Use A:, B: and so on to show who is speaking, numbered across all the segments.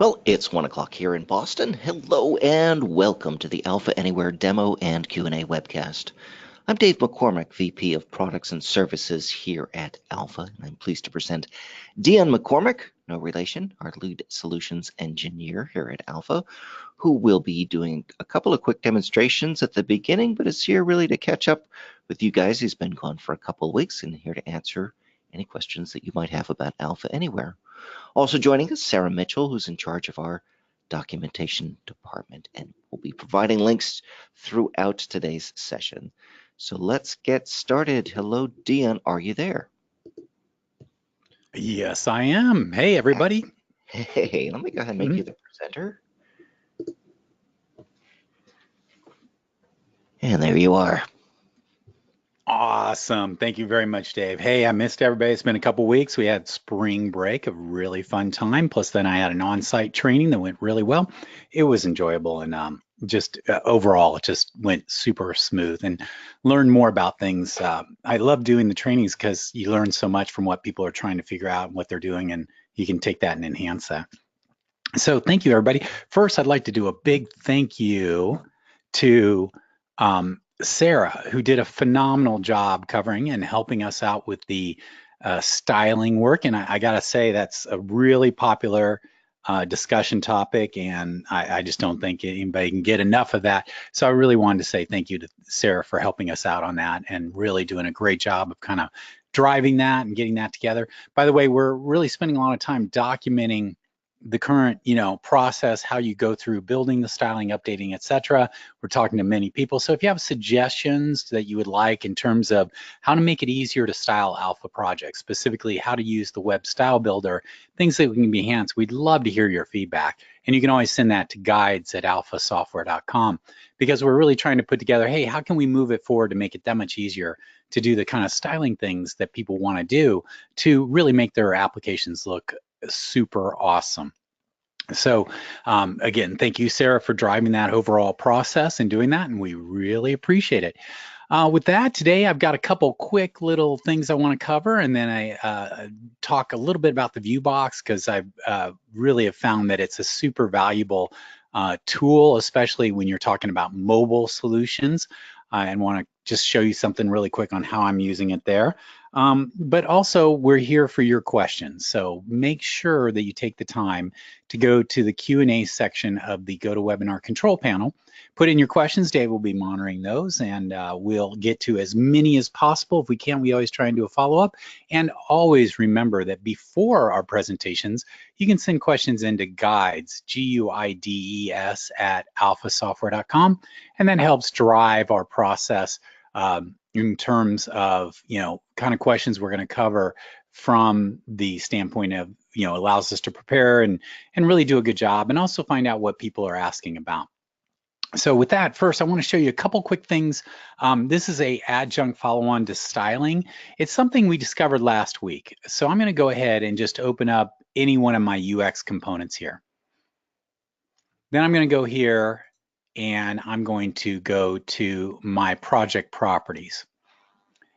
A: Well, it's 1 o'clock here in Boston. Hello and welcome to the Alpha Anywhere demo and Q&A webcast. I'm Dave McCormick, VP of Products and Services here at Alpha, and I'm pleased to present Dion McCormick, no relation, our lead solutions engineer here at Alpha, who will be doing a couple of quick demonstrations at the beginning, but is here really to catch up with you guys. He's been gone for a couple of weeks and here to answer any questions that you might have about Alpha Anywhere. Also joining us, Sarah Mitchell, who's in charge of our documentation department, and will be providing links throughout today's session. So let's get started. Hello, Dion. Are you there?
B: Yes, I am. Hey, everybody.
A: Hey, let me go ahead and make you the presenter. And there you are.
B: Awesome. Thank you very much, Dave. Hey, I missed everybody. It's been a couple weeks. We had spring break, a really fun time. Plus, then I had an on-site training that went really well. It was enjoyable, and overall, it just went super smooth and learned more about things. I love doing the trainings because you learn so much from what people are trying to figure out and what they're doing, and you can take that and enhance that. So thank you, everybody. First, I'd like to do a big thank you to Sarah, who did a phenomenal job covering and helping us out with the styling work. And I gotta say, that's a really popular discussion topic, and I just don't think anybody can get enough of that. So I really wanted to say thank you to Sarah for helping us out on that and really doing a great job of kind of driving that and getting that together. By the way, we're really spending a lot of time documenting the current, process, how you go through building the styling, updating, etc. We're talking to many people. So if you have suggestions that you would like in terms of how to make it easier to style Alpha projects, specifically how to use the web style builder, things that can be enhanced, we'd love to hear your feedback. And you can always send that to guides@alphasoftware.com, because we're really trying to put together, hey, how can we move it forward to make it that much easier to do the kind of styling things that people want to do to really make their applications look super awesome. So again, thank you, Sarah, for driving that overall process and doing that, and we really appreciate it. With that, today I've got a couple quick little things I want to cover, and then I talk a little bit about the ViewBox, because I really have found that it's a super valuable tool, especially when you're talking about mobile solutions, and want to just show you something really quick on how I'm using it there. But also, we're here for your questions. So make sure that you take the time to go to the Q&A section of the GoToWebinar control panel. Put in your questions. Dave will be monitoring those, and we'll get to as many as possible. If we can, we always try and do a follow-up. And always remember that before our presentations, you can send questions into guides, Guides, @alphasoftware.com, and that helps drive our process in terms of, kind of questions we're going to cover from the standpoint of, allows us to prepare and really do a good job, and also find out what people are asking about. So with that, first, I want to show you a couple quick things. This is a adjunct follow-on to styling. It's something we discovered last week. So I'm going to go ahead and just open up any one of my UX components here. Then I'm going to go here, and I'm going to go to my project properties.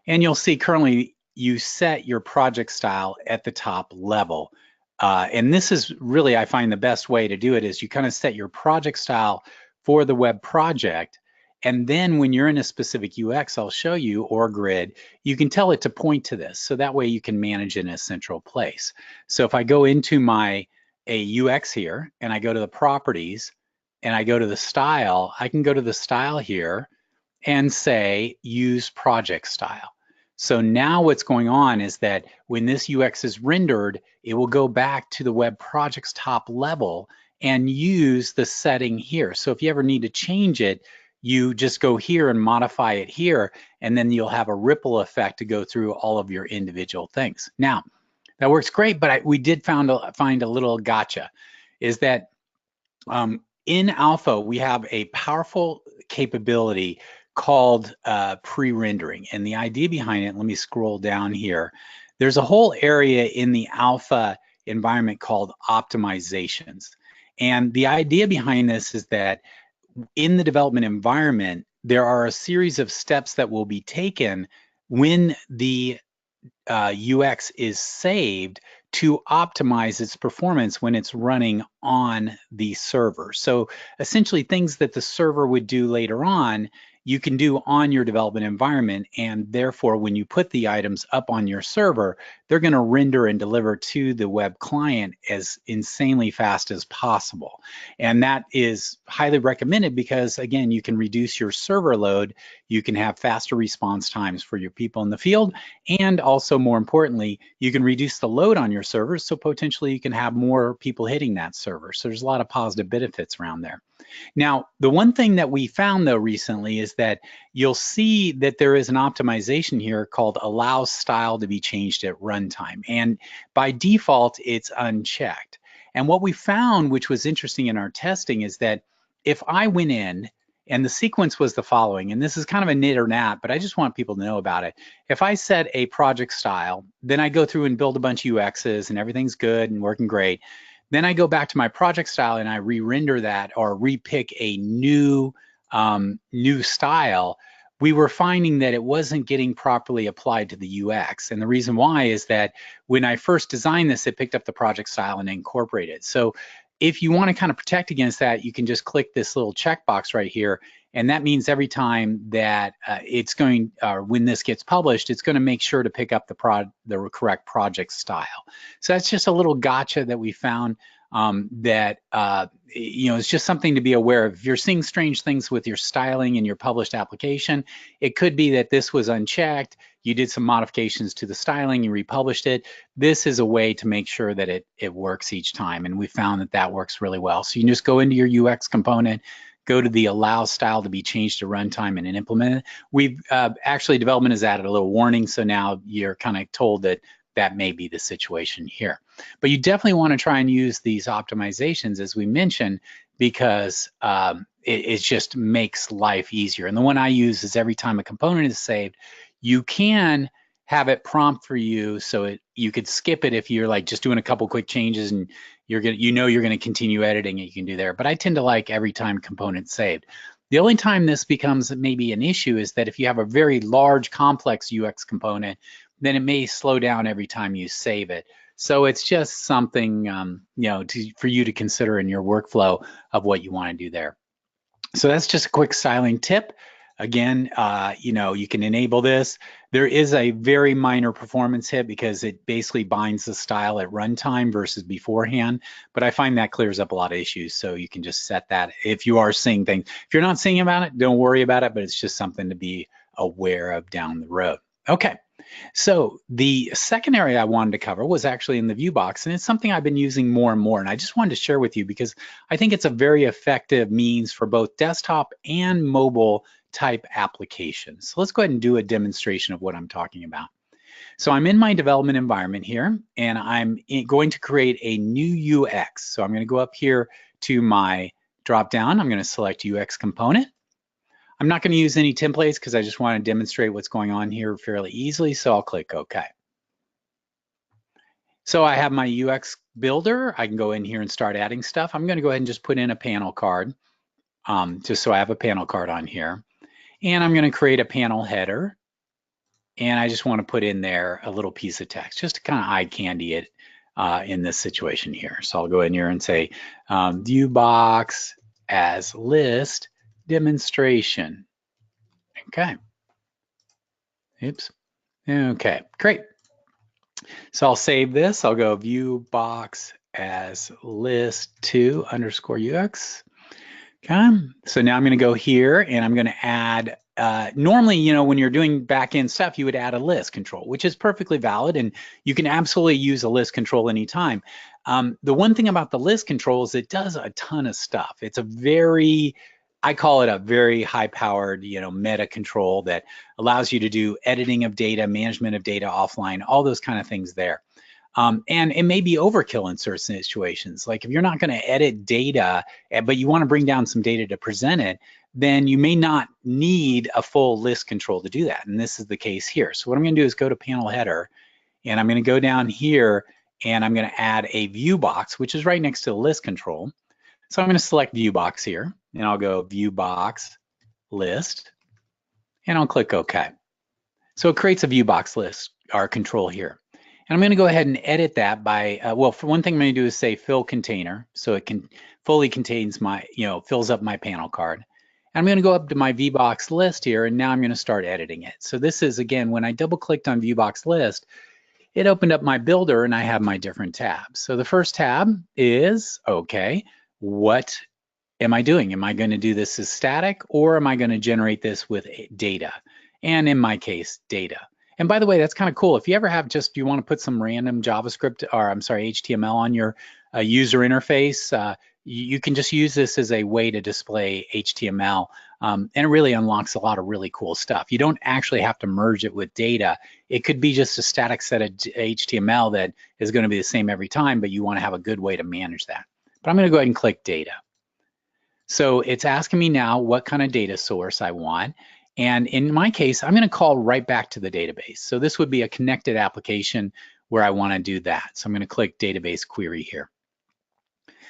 B: And you'll see currently you set your project style at the top level. And this is really, I find the best way to do it is you kind of set your project style for the web project. And then when you're in a specific UX, I'll show you, or grid, you can tell it to point to this. So that way you can manage in a central place. So if I go into my UX here, and I go to the properties, and I go to the style, I can go to the style here and say use project style. So now what's going on is that when this UX is rendered, it will go back to the web project's top level and use the setting here. So if you ever need to change it, you just go here and modify it here, and then you'll have a ripple effect to go through all of your individual things. Now, that works great, but we did find a little gotcha, is that in Alpha, we have a powerful capability called pre-rendering. And the idea behind it, let me scroll down here. There's a whole area in the Alpha environment called optimizations. And the idea behind this is that in the development environment, there are a series of steps that will be taken when the UX is saved to optimize its performance when it's running on the server. So essentially things that the server would do later on, you can do on your development environment, and therefore when you put the items up on your server, they're going to render and deliver to the web client as insanely fast as possible. And that is highly recommended because, again, you can reduce your server load, you can have faster response times for your people in the field, and also more importantly, you can reduce the load on your servers, so potentially you can have more people hitting that server. So there's a lot of positive benefits around there. Now, the one thing that we found though recently is that you'll see that there is an optimization here called allow style to be changed at runtime. And by default, it's unchecked. And what we found, which was interesting in our testing, is that if I went in, and the sequence was the following, and this is kind of a nit or nat, but I just want people to know about it. If I set a project style, then I go through and build a bunch of UXs and everything's good and working great. Then I go back to my project style and I re-render that or repick a new style. We were finding that it wasn't getting properly applied to the UX. And the reason why is that when I first designed this, it picked up the project style and incorporated. So if you want to kind of protect against that, you can just click this little checkbox right here. And that means every time that it's going, when this gets published, it's going to make sure to pick up the correct project style. So that's just a little gotcha that we found that, it's just something to be aware of. If you're seeing strange things with your styling in your published application, it could be that this was unchecked. You did some modifications to the styling, you republished it. This is a way to make sure that it works each time. And we found that that works really well. So you can just go into your UX component, go to the allow style to be changed to runtime and implement it. We've actually, development has added a little warning. So now you're kind of told that that may be the situation here. But you definitely want to try and use these optimizations, as we mentioned, because it just makes life easier. And the one I use is every time a component is saved, you can have it prompt for you, so you could skip it if you're like just doing a couple quick changes and you're gonna continue editing it. You can do there. But I tend to like every time component saved. The only time this becomes maybe an issue is that if you have a very large, complex UX component, then it may slow down every time you save it. So it's just something for you to consider in your workflow of what you want to do there. So that's just a quick styling tip. Again, you can enable this. There is a very minor performance hit because it basically binds the style at runtime versus beforehand, but I find that clears up a lot of issues. So you can just set that if you are seeing things. If you're not seeing about it, don't worry about it, but it's just something to be aware of down the road. Okay. So the second area I wanted to cover was actually in the ViewBox, and it's something I've been using more and more, and I just wanted to share with you because I think it's a very effective means for both desktop and mobile type applications. So let's go ahead and do a demonstration of what I'm talking about. So I'm in my development environment here, and I'm going to create a new UX. So I'm going to go up here to my drop down. I'm going to select UX component. I'm not going to use any templates because I just want to demonstrate what's going on here fairly easily, so I'll click OK. So I have my UX builder. I can go in here and start adding stuff. I'm going to go ahead and just put in a panel card, just so I have a panel card on here. And I'm going to create a panel header. And I just want to put in there a little piece of text just to kind of eye candy it in this situation here. So I'll go in here and say ViewBox as list demonstration. Okay. Oops. Okay, great. So I'll save this. I'll go ViewBox as list2 underscore UX. Okay. So now I'm going to go here and I'm going to add, normally, when you're doing back-end stuff, you would add a list control, which is perfectly valid. And you can absolutely use a list control anytime. The one thing about the list control is it does a ton of stuff. It's I call it a very high-powered, meta control that allows you to do editing of data, management of data offline, all those kind of things there. And it may be overkill in certain situations. Like if you're not going to edit data, but you want to bring down some data to present it, then you may not need a full list control to do that. And this is the case here. So what I'm going to do is go to panel header, and I'm going to go down here, and I'm going to add a view box, which is right next to the list control. So I'm going to select ViewBox here, and I'll go ViewBox List, and I'll click OK. So it creates a ViewBox list, our control here. And I'm going to go ahead and edit that by, well, for one thing I'm going to do is say fill container, so it can fully contains my, fills up my panel card. And I'm going to go up to my ViewBox list here, and now I'm going to start editing it. So this is, again, when I double clicked on ViewBox list, it opened up my builder and I have my different tabs. So the first tab is, okay, what am I doing? Am I going to do this as static, or am I going to generate this with data? And in my case, data. And by the way, that's kind of cool. If you ever have just, you want to put some random JavaScript, or I'm sorry, HTML on your user interface, you can just use this as a way to display HTML. And it really unlocks a lot of really cool stuff. You don't actually have to merge it with data. It could be just a static set of HTML that is going to be the same every time, but you want to have a good way to manage that. But I'm going to go ahead and click data. So it's asking me now what kind of data source I want. And in my case, I'm going to call right back to the database. So this would be a connected application where I want to do that. So I'm going to click database query here.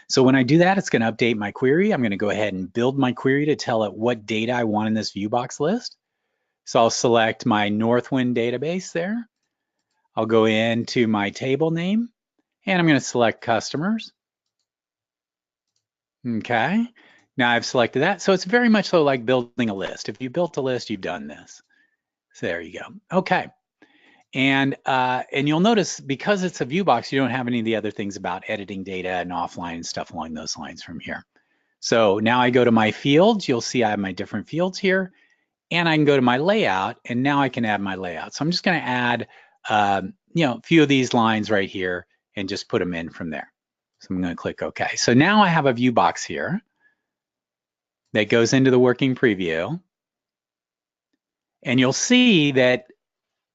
B: So when I do that, it's going to update my query. I'm going to go ahead and build my query to tell it what data I want in this ViewBox list. So I'll select my Northwind database there. I'll go into my table name, and I'm going to select customers. Okay. Now I've selected that. So it's very much so like building a list. If you built a list, you've done this. So there you go. Okay. And you'll notice because it's a ViewBox, you don't have any of the other things about editing data and offline and stuff along those lines from here. So now I go to my fields. You'll see I have my different fields here, and I can go to my layout, and now I can add my layout. So I'm just going to add, a few of these lines right here and just put them in from there. So I'm going to click OK. So now I have a ViewBox here that goes into the working preview. And you'll see that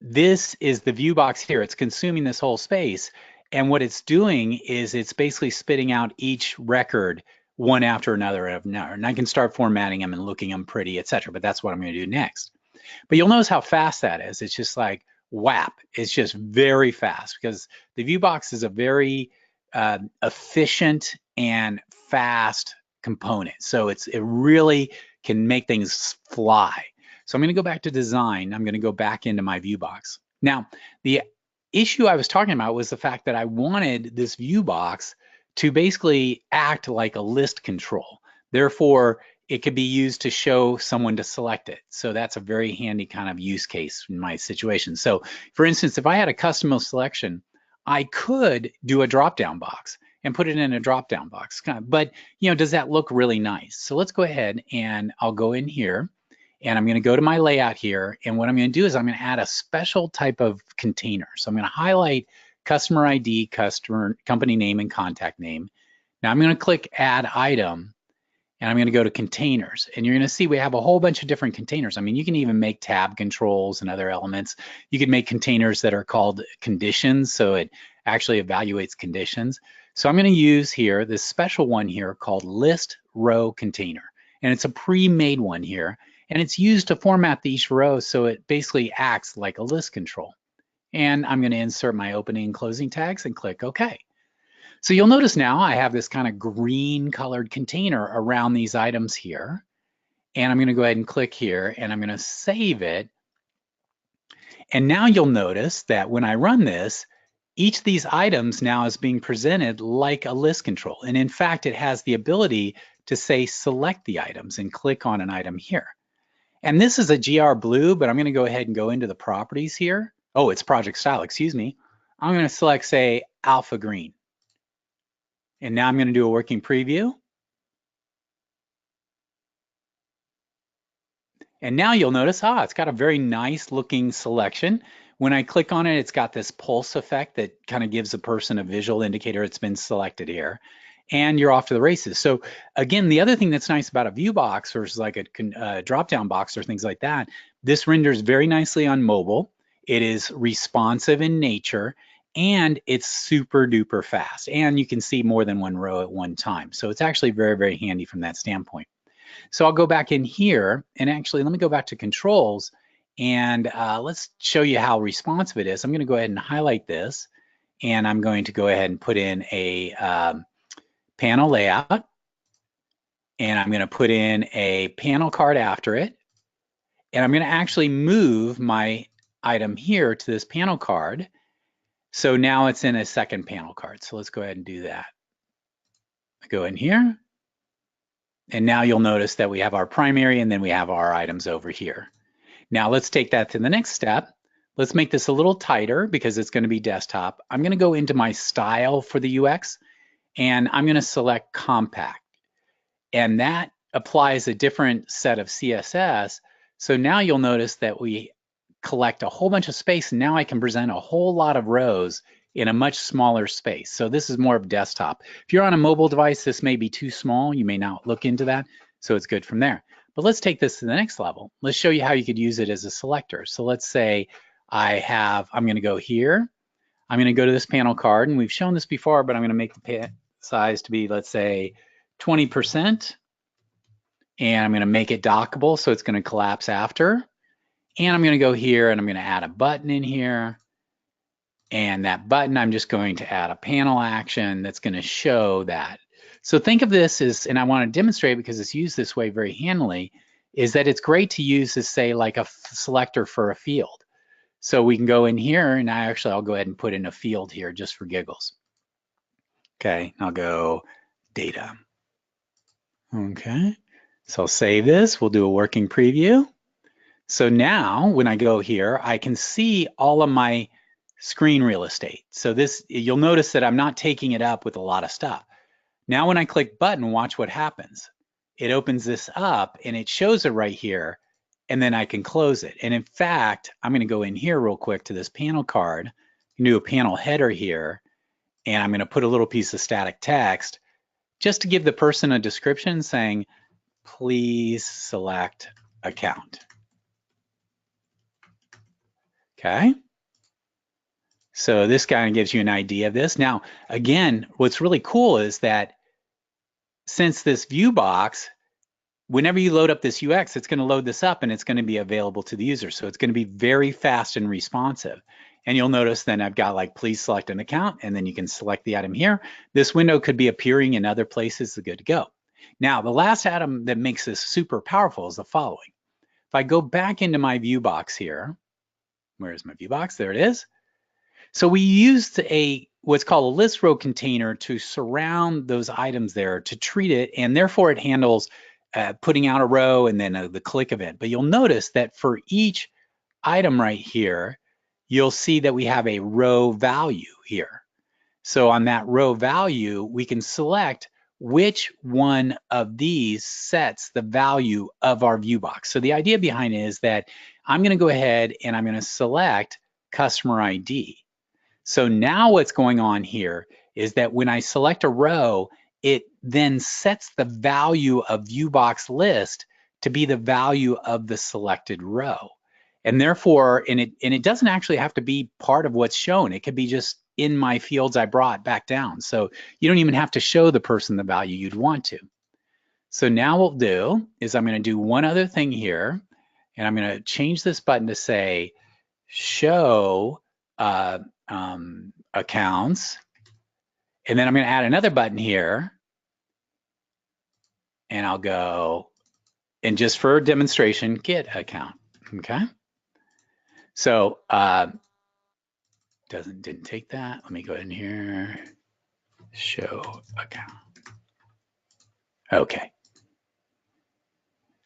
B: this is the ViewBox here. It's consuming this whole space. And what it's doing is it's basically spitting out each record one after another. And I can start formatting them and looking them pretty, etc. But that's what I'm going to do next. But you'll notice how fast that is. It's just like whap. It's just very fast because the ViewBox is a very efficient and fast component. So it really can make things fly. So I'm going to go back to design. I'm going to go back into my ViewBox. Now, the issue I was talking about was the fact that I wanted this ViewBox to basically act like a list control. Therefore, it could be used to show someone to select it. So that's a very handy kind of use case in my situation. So for instance, if I had a custom selection, I could do a drop-down box and put it in a drop-down box. But, does that look really nice? So let's go ahead and I'll go in here and I'm going to go to my layout here. And what I'm going to do is I'm going to add a special type of container. So I'm going to highlight customer ID, customer, company name, and contact name. Now I'm going to click add item. And I'm going to go to containers, and you're going to see we have a whole bunch of different containers. I mean, you can even make tab controls and other elements. You can make containers that are called conditions, so it actually evaluates conditions. So I'm going to use here this special one here called list row container, and it's a pre-made one here, and it's used to format each row so it basically acts like a list control. And I'm going to insert my opening and closing tags and click OK. So you'll notice now I have this kind of green colored container around these items here. And I'm going to go ahead and click here and I'm going to save it. And now you'll notice that when I run this, each of these items now is being presented like a list control. And in fact, it has the ability to say select the items and click on an item here. And this is a GR blue, but I'm going to go ahead and go into the properties here. Oh, it's project style, excuse me. I'm going to select, say, alpha green. And now I'm going to do a working preview. And now you'll notice, it's got a very nice looking selection. When I click on it, it's got this pulse effect that kind of gives a person a visual indicator it's been selected here. And you're off to the races. So again, the other thing that's nice about a ViewBox versus like a drop-down box or things like that, this renders very nicely on mobile. It is responsive in nature. And it's super duper fast. And you can see more than one row at one time. So it's actually very, very handy from that standpoint. So I'll go back in here and actually let me go back to controls and let's show you how responsive it is. I'm going to go ahead and highlight this and I'm going to go ahead and put in a panel layout and I'm going to put in a panel card after it. And I'm going to actually move my item here to this panel card. So now it's in a second panel card. So let's go ahead and do that. I go in here, and now you'll notice that we have our primary and then we have our items over here. Now let's take that to the next step. Let's make this a little tighter because it's going to be desktop. I'm going to go into my style for the UX, and I'm going to select compact. And that applies a different set of CSS. So now you'll notice that we collect a whole bunch of space. And now I can present a whole lot of rows in a much smaller space. So this is more of desktop. If you're on a mobile device, this may be too small. You may not look into that. So it's good from there. But let's take this to the next level. Let's show you how you could use it as a selector. So let's say I'm going to go here. I'm going to go to this panel card, and we've shown this before, but I'm going to make the size to be, let's say, 20%. And I'm going to make it dockable, so it's going to collapse after. And I'm going to go here, and I'm going to add a button in here. And that button, I'm just going to add a panel action that's going to show that. So think of this as, and I want to demonstrate because it's used this way very handily, is that it's great to use as, say, like a selector for a field. So we can go in here, and I'll go ahead and put in a field here just for giggles. Okay, I'll go data. Okay, so I'll save this. We'll do a working preview. So now when I go here, I can see all of my screen real estate. So this, you'll notice that I'm not taking it up with a lot of stuff. Now when I click button, watch what happens. It opens this up and it shows it right here, and then I can close it. And in fact, I'm going to go in here real quick to this panel card, do a panel header here, and I'm going to put a little piece of static text just to give the person a description saying, please select account. Okay. So this kind of gives you an idea of this. Now, again, what's really cool is that since this ViewBox, whenever you load up this UX, it's going to load this up and it's going to be available to the user. So it's going to be very fast and responsive. And you'll notice then I've got like, please select an account, and then you can select the item here. This window could be appearing in other places. Good to go. Now, the last item that makes this super powerful is the following. If I go back into my ViewBox here, where's my ViewBox? There it is. So we used what's called a list row container to surround those items there to treat it, and therefore it handles putting out a row and then the click event. But you'll notice that for each item right here, you'll see that we have a row value here. So on that row value, we can select which one of these sets the value of our ViewBox. So the idea behind it is that I'm going to go ahead and I'm going to select customer ID. So now what's going on here is that when I select a row, it then sets the value of ViewBox List to be the value of the selected row. And therefore, and it doesn't actually have to be part of what's shown. It could be just in my fields I brought back down. So you don't even have to show the person the value you'd want to. So now what we'll do is I'm going to do one other thing here, and I'm going to change this button to say show accounts, and then I'm going to add another button here, and I'll go, and just for demonstration, get account. Okay. So didn't take that. Let me go in here, show account. Okay.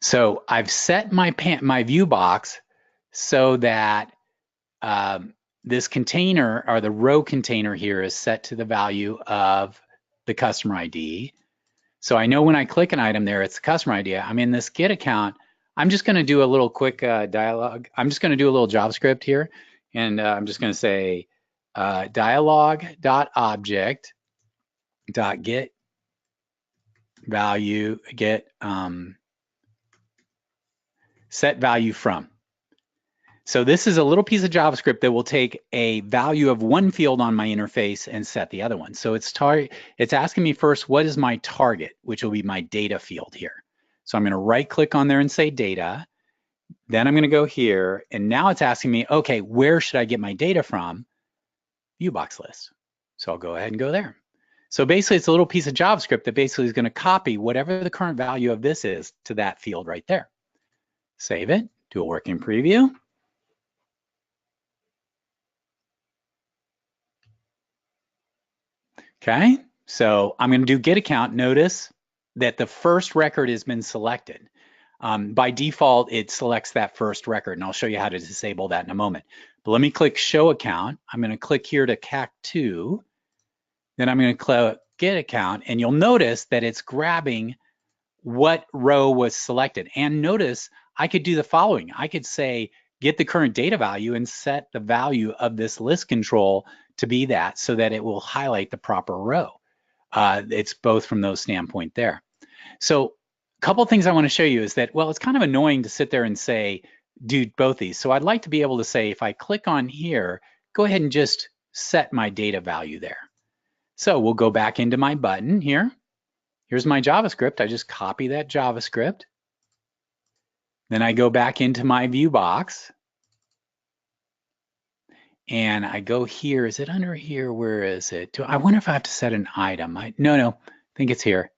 B: So I've set my ViewBox so that this container, or the row container here, is set to the value of the customer ID. So I know when I click an item there, it's the customer ID. I'm in this get account. I'm just going to do a little quick dialog. I'm just going to do a little JavaScript here, and I'm just going to say dialog.object.get value, set value from. So this is a little piece of JavaScript that will take a value of one field on my interface and set the other one. So it's asking me first, what is my target, which will be my data field here. So I'm going to right click on there and say data. Then I'm going to go here, and now it's asking me, okay, where should I get my data from? ViewBox List. So I'll go ahead and go there. So basically it's a little piece of JavaScript that basically is going to copy whatever the current value of this is to that field right there. Save it, do a working preview. Okay, so I'm going to do get account. Notice that the first record has been selected. By default, it selects that first record, and I'll show you how to disable that in a moment. But let me click show account. I'm going to click here to CAC2. Then I'm going to click get account, and you'll notice that it's grabbing what row was selected. And notice I could do the following. I could say get the current data value and set the value of this list control to be that so that it will highlight the proper row. It's both from those standpoint there. So a couple of things I want to show you is that, well, it's kind of annoying to sit there and say, do both these. So I'd like to be able to say, if I click on here, go ahead and just set my data value there. So we'll go back into my button here. Here's my JavaScript. I just copy that JavaScript. Then I go back into my ViewBox. And I go here. Is it under here? Where is it? I wonder if I have to set an item. No, I think it's here.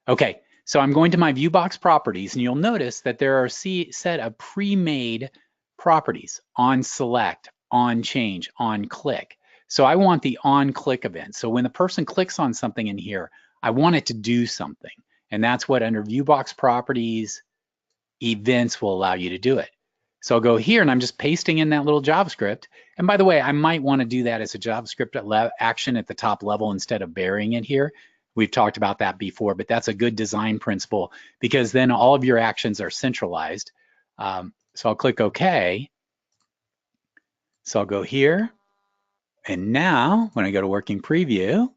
B: Okay, so I'm going to my ViewBox properties, and you'll notice that there are a set of pre-made properties on select, on change, on click. So I want the on click event. So when the person clicks on something in here, I want it to do something. And that's what under ViewBox properties, events will allow you to do it. So I'll go here and I'm just pasting in that little JavaScript. And by the way, I might want to do that as a JavaScript action at the top level instead of burying it here. We've talked about that before, but that's a good design principle because then all of your actions are centralized. So I'll click OK. So I'll go here. And now when I go to working preview,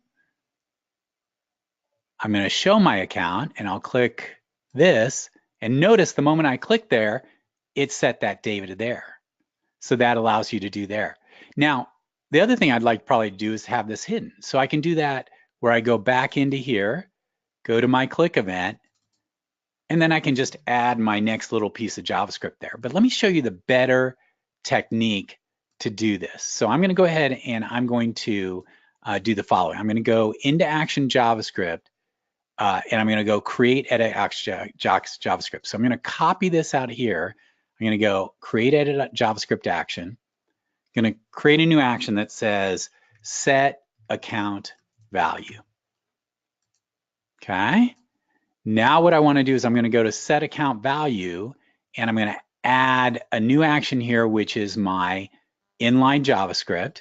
B: I'm going to show my account and I'll click this. And notice the moment I click there, it set that data to there. So that allows you to do there. Now, the other thing I'd like probably to do is have this hidden. So I can do that where I go back into here, go to my click event, and then I can just add my next little piece of JavaScript there. But let me show you the better technique to do this. So I'm going to go ahead and I'm going to do the following. I'm going to go into action JavaScript, and I'm going to go create edit JavaScript. So I'm going to copy this out here. I'm going to go create edit JavaScript action. I'm going to create a new action that says set account value. Okay. Now what I want to do is I'm going to go to set account value, and I'm going to add a new action here, which is my inline JavaScript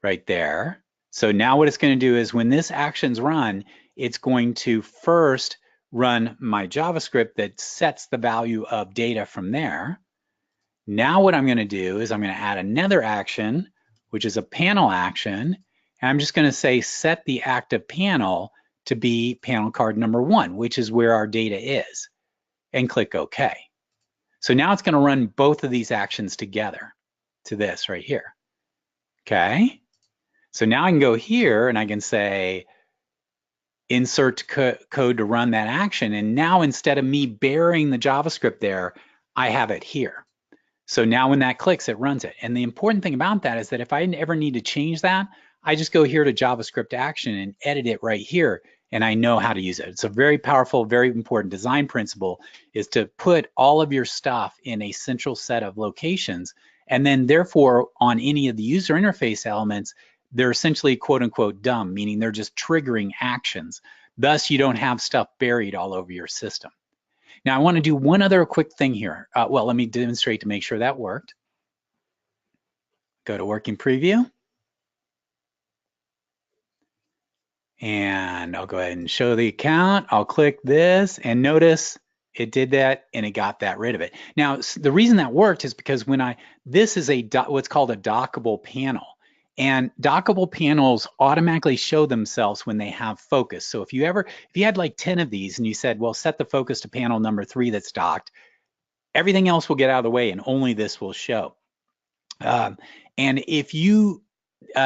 B: right there. So now what it's going to do is when this action's run, it's going to first run my JavaScript that sets the value of data from there. Now what I'm going to do is I'm going to add another action, which is a panel action. And I'm just going to say set the active panel to be panel card number 1, which is where our data is, and click OK. So now it's going to run both of these actions together to this right here. Okay. So now I can go here and I can say insert code to run that action. And now instead of me burying the JavaScript there, I have it here. So now when that clicks, it runs it. And the important thing about that is that if I ever need to change that, I just go here to JavaScript action and edit it right here, and I know how to use it. It's a very powerful, very important design principle, is to put all of your stuff in a central set of locations. And then therefore, on any of the user interface elements, they're essentially quote unquote dumb, meaning they're just triggering actions. Thus, you don't have stuff buried all over your system. Now, I want to do one other quick thing here. Well, let me demonstrate to make sure that worked. Go to working preview. And I'll go ahead and show the account. I'll click this and notice it did that and it got that rid of it. Now, the reason that worked is because when this is what's called a dockable panel. And dockable panels automatically show themselves when they have focus. So if you had like 10 of these and you said, well, set the focus to panel number 3 that's docked, everything else will get out of the way and only this will show. And if you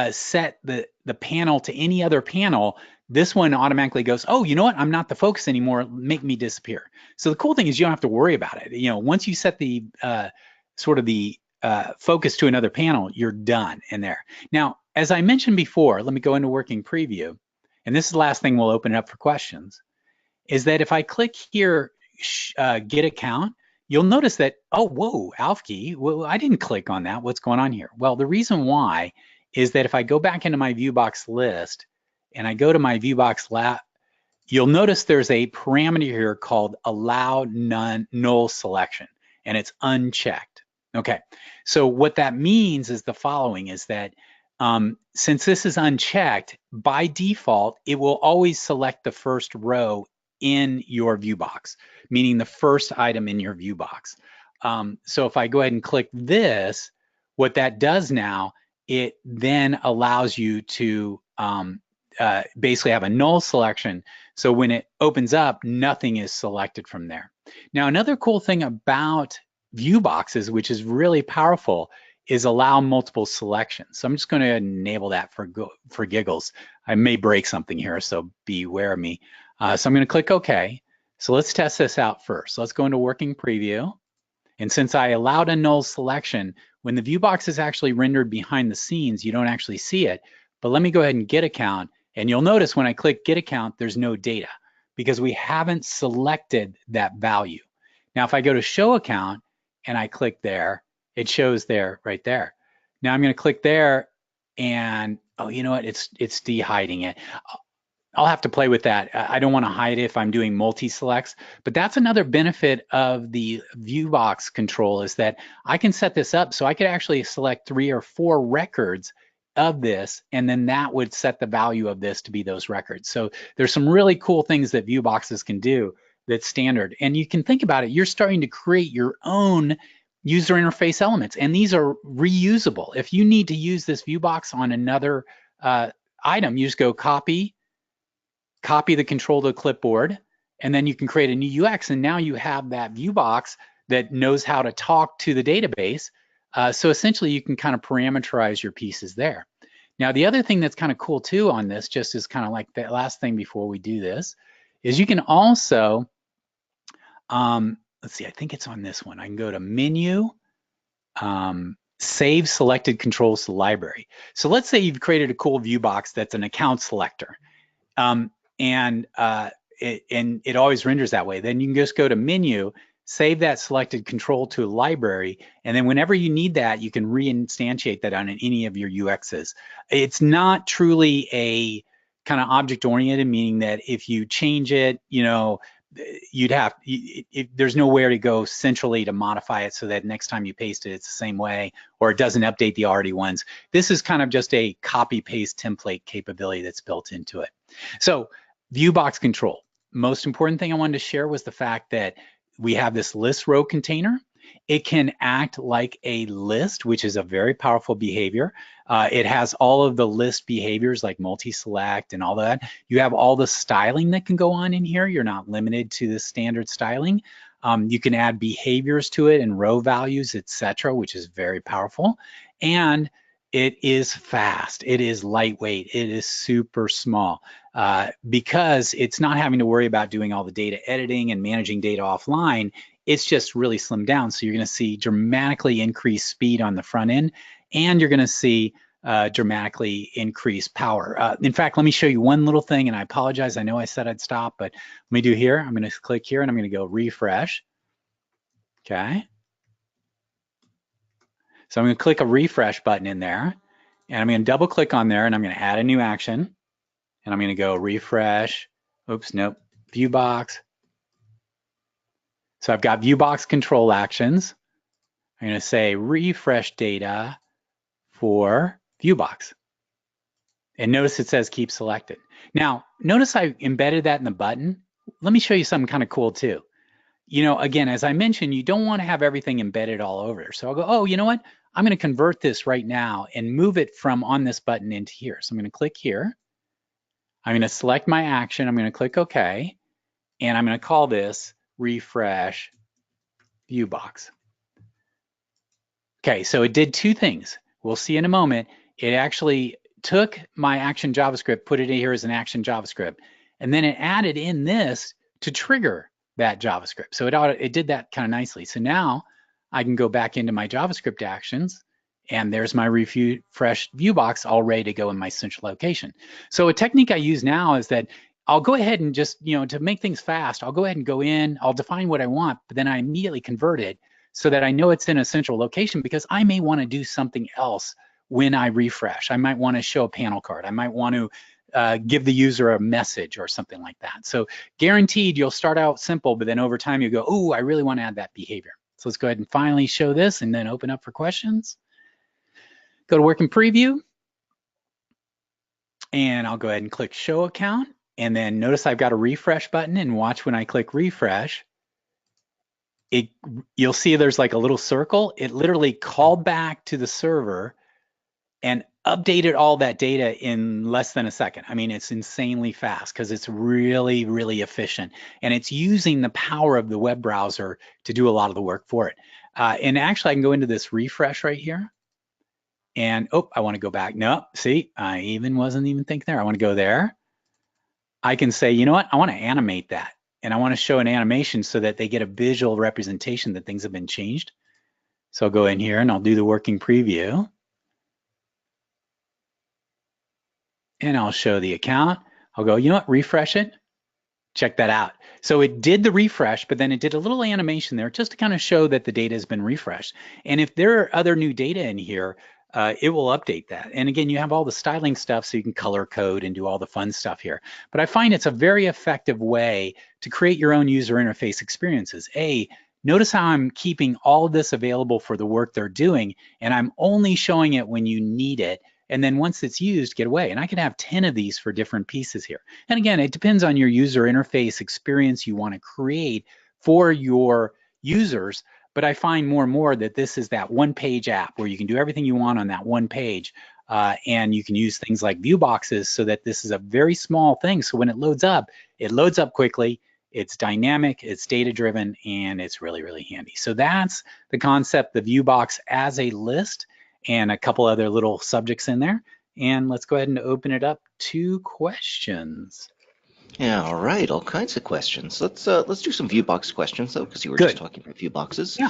B: set the panel to any other panel, this one automatically goes, oh, you know what? I'm not the focus anymore. Make me disappear. So the cool thing is you don't have to worry about it. You know, once you set the focus to another panel, you're done in there. Now, as I mentioned before, let me go into working preview. And this is the last thing we'll open it up for questions, is that if I click here, get account, you'll notice that, oh, whoa, ALF-key, well, I didn't click on that. What's going on here? Well, the reason why is that if I go back into my ViewBox list and I go to my ViewBox lab, you'll notice there's a parameter here called allow null selection, and it's unchecked. Okay, so what that means is the following, is that since this is unchecked, by default, it will always select the first row in your ViewBox, meaning the first item in your ViewBox. So if I go ahead and click this, what that does now, it then allows you to basically have a null selection. So when it opens up, nothing is selected from there. Now, another cool thing about ViewBoxes, which is really powerful, is allow multiple selections. So I'm just going to enable that for giggles. I may break something here, so beware of me. So I'm going to click OK. So let's test this out first. So let's go into working preview. And since I allowed a null selection, when the ViewBox is actually rendered behind the scenes, you don't actually see it. But let me go ahead and get account. And you'll notice when I click get account, there's no data because we haven't selected that value. Now, if I go to show account and I click there, it shows there right there. Now I'm going to click there and, oh, you know what? It's de-hiding it. I'll have to play with that. I don't want to hide it if I'm doing multi-selects, but that's another benefit of the ViewBox control, is that I can set this up so I could actually select 3 or 4 records of this, and then that would set the value of this to be those records. So there's some really cool things that ViewBoxes can do that's standard. And you can think about it, you're starting to create your own user interface elements, and these are reusable. If you need to use this ViewBox on another item, you just go copy the control to the clipboard, and then you can create a new UX, and now you have that ViewBox that knows how to talk to the database. So essentially you can kind of parameterize your pieces there. Now, the other thing that's kind of cool too on this, just as kind of like the last thing before we do this, is you can also, let's see, I think it's on this one. I can go to menu, save selected controls to library. So let's say you've created a cool ViewBox that's an account selector. And it always renders that way. Then you can just go to menu, save that selected control to a library, and then whenever you need that, you can reinstantiate that on any of your UXs. It's not truly a kind of object-oriented, meaning that if you change it, you know, there's nowhere to go centrally to modify it so that next time you paste it, it's the same way, or it doesn't update the already ones. This is kind of just a copy-paste template capability that's built into it. So ViewBox control. Most important thing I wanted to share was the fact that we have this list row container. It can act like a list, which is a very powerful behavior. It has all of the list behaviors like multi-select and all that. You have all the styling that can go on in here. You're not limited to the standard styling. You can add behaviors to it and row values, etc., which is very powerful. And it is fast. It is lightweight. It is super small because it's not having to worry about doing all the data editing and managing data offline. It's just really slimmed down. So you're going to see dramatically increased speed on the front end, and you're going to see dramatically increased power. In fact, let me show you one little thing, and I apologize. I know I said I'd stop, but let me do here. I'm going to click here, and I'm going to go refresh. Okay. So I'm going to click a refresh button in there, and I'm going to double click on there, and I'm going to add a new action, and I'm going to go refresh. Oops, nope, ViewBox. So I've got ViewBox control actions. I'm going to say refresh data for ViewBox. And notice it says keep selected. Now, notice I embedded that in the button. Let me show you something kind of cool too. You know, again, as I mentioned, you don't want to have everything embedded all over. So I'll go, oh, you know what? I'm going to convert this right now and move it from on this button into here. So I'm going to click here. I'm going to select my action. I'm going to click OK. And I'm going to call this refresh ViewBox. Okay, so it did two things. We'll see in a moment. It actually took my action JavaScript, put it in here as an action JavaScript, and then it added in this to trigger that JavaScript. So it did that kind of nicely. So now I can go back into my JavaScript actions, and there's my refresh ViewBox all ready to go in my central location. So a technique I use now is that I'll go ahead and just, you know, to make things fast, I'll go ahead and go in, I'll define what I want, but then I immediately convert it so that I know it's in a central location, because I may want to do something else when I refresh. I might want to show a panel card. I might want to give the user a message or something like that. So guaranteed you'll start out simple, but then over time you go, oh, I really want to add that behavior. So let's go ahead and finally show this and then open up for questions. Go to working preview. And I'll go ahead and click show account. And then notice I've got a refresh button, and watch when I click refresh, you'll see there's like a little circle. It literally called back to the server and updated all that data in less than a second. I mean, it's insanely fast because it's really, really efficient. And it's using the power of the web browser to do a lot of the work for it. And actually, I can go into this refresh right here. And, oh, I want to go back. No, see, I wasn't even thinking there. I want to go there. I can say, you know what? I want to animate that. And I want to show an animation so that they get a visual representation that things have been changed. So I'll go in here and I'll do the working preview. And I'll show the account. I'll go, you know what? Refresh it. Check that out. So it did the refresh, but then it did a little animation there just to kind of show that the data has been refreshed. And if there are other new data in here, it will update that. And again, you have all the styling stuff so you can color code and do all the fun stuff here. But I find it's a very effective way to create your own user interface experiences. Notice how I'm keeping all of this available for the work they're doing, and I'm only showing it when you need it. And then once it's used, get away. And I can have 10 of these for different pieces here. And again, it depends on your user interface experience you want to create for your users. But I find more and more that this is that one-page app where you can do everything you want on that one page. And you can use things like view boxes so that this is a very small thing. So when it loads up quickly. It's dynamic, it's data-driven, and it's really, really handy. So that's the concept, the ViewBox as a list, and a couple other little subjects in there. And let's go ahead and open it up to questions.
A: Yeah, all right, all kinds of questions. Let's do some ViewBox questions though, because you were just talking about ViewBoxes.
B: Yeah.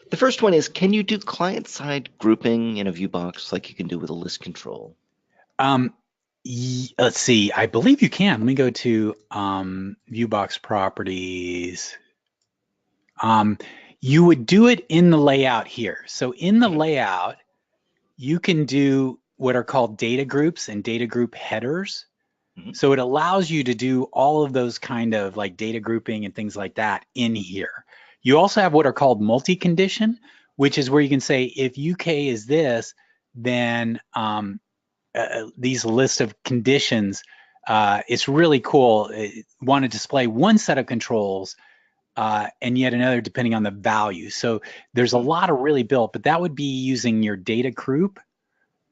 A: The first one is, can you do client-side grouping in a ViewBox like you can do with a list control?
B: Let's see, I believe you can. Let me go to ViewBox properties. You would do it in the layout here. So in the layout, you can do what are called data groups and data group headers. So it allows you to do all of those kind of like data grouping and things like that in here. You also have what are called multi-condition, which is where you can say if UK is this, then these list of conditions, it's really cool. Want to display one set of controls and yet another depending on the value. So there's a lot of really built, but that would be using your data group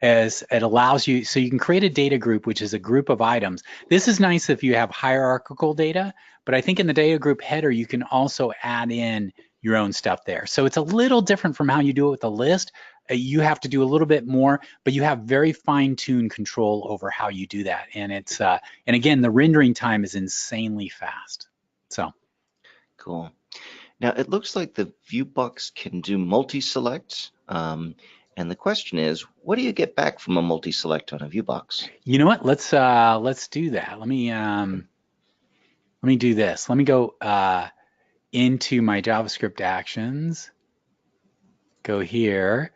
B: as it allows you. So you can create a data group, which is a group of items. This is nice if you have hierarchical data, but I think in the data group header, you can also add in your own stuff there. So it's a little different from how you do it with a list. You have to do a little bit more, but you have very fine-tuned control over how you do that. And it's and again, the rendering time is insanely fast. So
A: cool. Now it looks like the ViewBox can do multi-select. And the question is, what do you get back from a multi-select on a ViewBox?
B: You know what? Let's do that. Let me do this. Let me go into my JavaScript actions. Go here,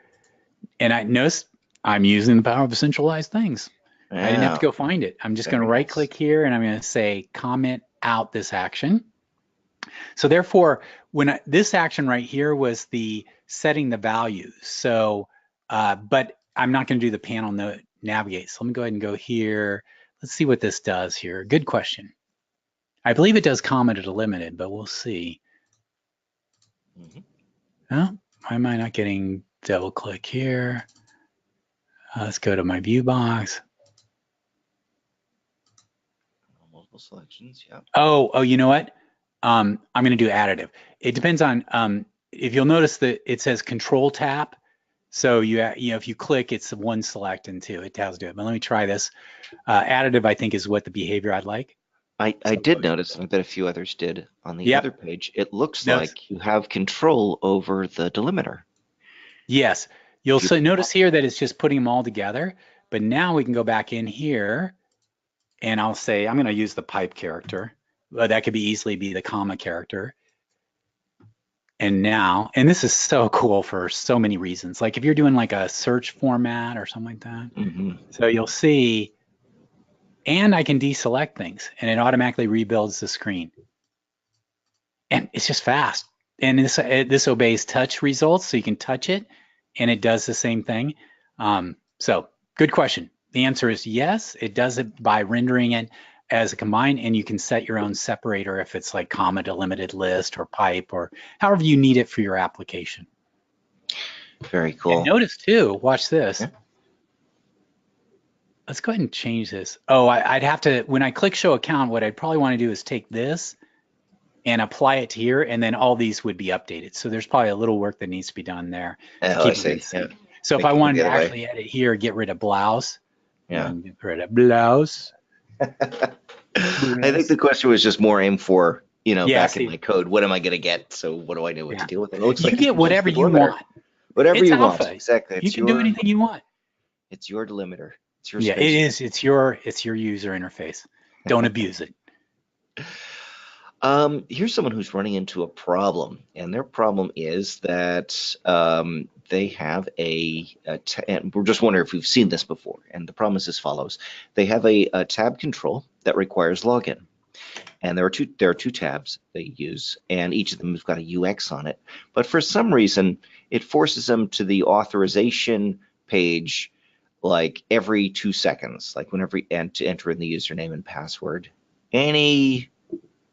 B: and I notice I'm using the power of centralized things. I didn't have to go find it. I'm just going to right-click here, and I'm going to say comment out this action. So therefore, when this action right here was the setting the values. So, but I'm not going to do the panel navigate. So let me go ahead and go here. Let's see what this does here. Good question. I believe it does commented to limited, but we'll see. Oh, why am I not getting double click here? Let's go to my view box.
A: Multiple selections, yeah.
B: Oh, you know what? I'm going to do additive. It depends on, if you'll notice that it says control tap. So you know, if you click, it's one select and two. It tells you it. But let me try this. Additive, I think, is what the behavior I'd like.
A: I did notice, and I bet a few others did, on the other page, it looks like you have control over the delimiter.
B: Yes, you'll notice here that it's just putting them all together, but now we can go back in here and I'll say, I'm going to use the pipe character. Well, that could easily be the comma character. And now, and this is so cool for so many reasons. Like if you're doing like a search format or something like that. So you'll see and I can deselect things, and it automatically rebuilds the screen. And it's just fast. And this obeys touch results, so you can touch it, and it does the same thing. So good question. The answer is yes. It does it by rendering it as a combine, and you can set your own separator if it's like comma delimited list or pipe or however you need it for your application.
A: Very cool.
B: And notice too, watch this.
A: Yeah.
B: Let's go ahead and change this. Oh, I'd have to, when I click show account, what I'd probably want to do is take this and apply it to here, and then all these would be updated. So there's probably a little work that needs to be done there.
A: Oh, I see. Yeah.
B: So if I wanted to actually edit here, get rid of blouse.
A: Yeah.
B: Get rid of blouse.
A: I think the question was just more aimed for, back in my code, what am I going to get? So what do I know what to deal with? It looks
B: you
A: like
B: get whatever you want.
A: Whatever
B: it's
A: you
B: alpha.
A: want. Exactly.
B: You can do anything you want.
A: It's your delimiter. It's your
B: space. It is. It's your user interface. Don't abuse it.
A: Here's someone who's running into a problem, and their problem is that they have and we're just wondering if we've seen this before. And the problem is as follows: they have a tab control that requires login, and there are two tabs they use, and each of them has got a UX on it. But for some reason, it forces them to the authorization page like every 2 seconds, like whenever to enter in the username and password. Any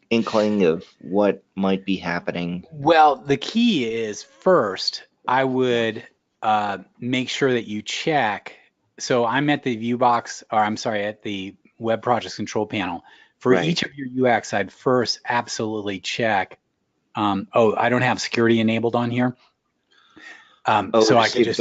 A: inkling of what might be happening?
B: Well, the key is first, I would make sure that you check. So I'm at the ViewBox, or I'm sorry, at the Web Projects Control panel. For each of your UX, I'd first absolutely check. Oh, I don't have security enabled on here. So I could just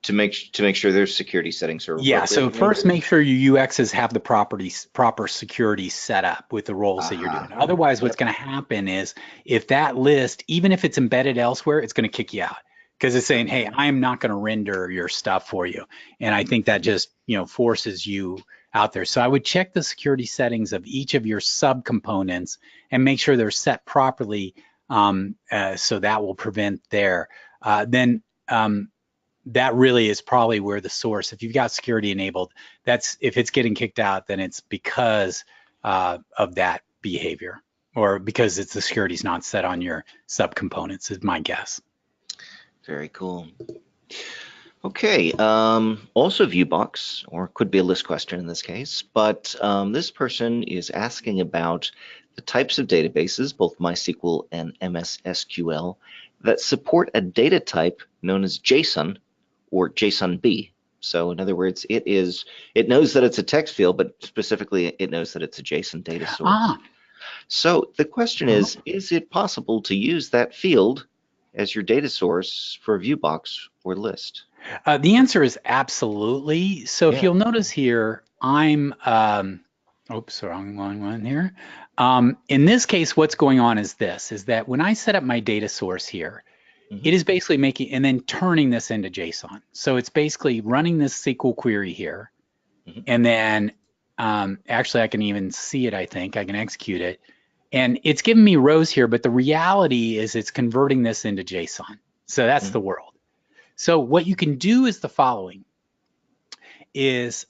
A: to make sure their security settings are
B: so first make sure your UXs have the proper security set up with the roles that you're doing. Otherwise, what's going to happen is if that list, even if it's embedded elsewhere, it's going to kick you out because it's saying, hey, I'm not going to render your stuff for you. And I think that just forces you out there. So I would check the security settings of each of your subcomponents and make sure they're set properly, so that will prevent there. That really is probably where the source, if you've got security enabled, that's if it's getting kicked out, then it's because of that behavior, or because the security is not set on your subcomponents, is my guess.
A: Very cool. Okay, also ViewBox, or could be a list question in this case, but this person is asking about the types of databases, both MySQL and MS SQL, that support a data type known as JSON or JSON-B. So in other words, it knows that it's a text field, but specifically it knows that it's a JSON data source. So the question is it possible to use that field as your data source for a ViewBox or list?
B: The answer is absolutely. So if you'll notice here, I'm, oops, wrong one here. In this case, what's going on is that when I set up my data source here, it is basically making and then turning this into JSON. So it's basically running this SQL query here, and then actually I can even see it. I think I can execute it, and it's giving me rows here. But the reality is it's converting this into JSON. So that's the world. So what you can do is the following: is